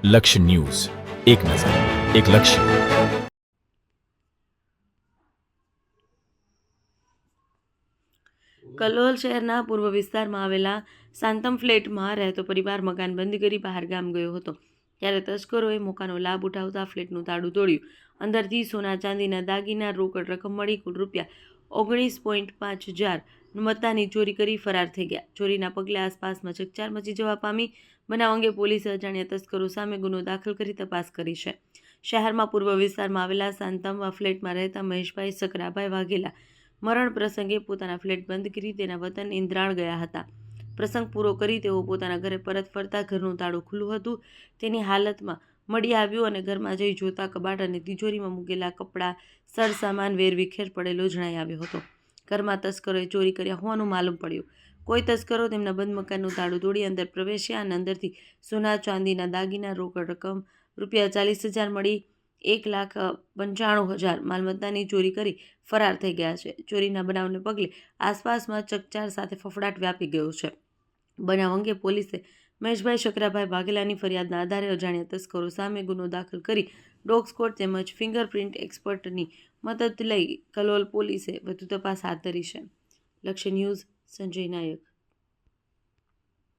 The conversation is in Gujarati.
લક્ષ્ય ન્યૂઝ, એક નજર, એક લક્ષ્ય. કલોલ શહેરના પૂર્વ વિસ્તારમાં આવેલા શાંતમ ફ્લેટમાં રહેતો પરિવાર મકાન બંધ કરી બહાર ગામ ગયો હતો. ત્યારે તસ્કરોએ મોકાનો લાભ ઉઠાવતા ફ્લેટનું તાળું તોડ્યું. અંદરથી સોના ચાંદીના દાગીના, રોકડ રકમ મળી કુલ ₹19.5 મત્તાની ચોરી કરી ફરાર થઈ ગયા. ચોરીના પગલે આસપાસમાં ચકચાર મચી જવા પામી. બનાવ અંગે પોલીસે અજાણ્યા તસ્કરો સામે ગુનો દાખલ કરી તપાસ કરી છે. શહેરમાં પૂર્વ વિસ્તારમાં આવેલા શાંતમ ફ્લેટમાં રહેતા મહેશભાઈ સકરાભાઈ વાઘેલા મરણ પ્રસંગે પોતાના ફ્લેટ બંધ કરી તેના વતન ઇન્દ્રાણ ગયા હતા. પ્રસંગ પૂરો કરી તેઓ પોતાના ઘરે પરત ફરતા ઘરનું તાળું ખુલ્લું હતું. તેની હાલતમાં મળી આવ્યું અને ઘરમાં જઈ જોતા કબાટ અને તિજોરીમાં મૂકેલા કપડાં, સરસામાન વેરવિખેર પડેલો જણાઈ આવ્યો હતો. ઘરમાં તસ્કરોએ ચોરી કર્યા હોવાનું માલુમ પડ્યું. કોઈ તસ્કરો તેમના બંધ મકાનનું તાળું તોડી અંદર પ્રવેશ્યા અને અંદરથી સોના ચાંદીના દાગીના, રોકડ રકમ ₹40,000 મળી ₹1,95,000 માલમત્તાની ચોરી કરી ફરાર થઈ ગયા છે. ચોરીના બનાવને પગલે આસપાસમાં ચકચાર સાથે ફફડાટ વ્યાપી ગયો છે. બનાવ અંગે પોલીસે મહેશભાઈ શકરાભાઈ વાઘેલાની ફરિયાદના આધારે અજાણ્યા તસ્કરો સામે ગુનો દાખલ કરી ડોગ સ્ક્વોડ તેમજ ફિંગરપ્રિન્ટ એક્સપર્ટની મદદ લઈ કલોલ પોલીસે વધુ તપાસ હાથ ધરી છે. લક્ષ્ય ન્યૂઝ, સંજય નાયક.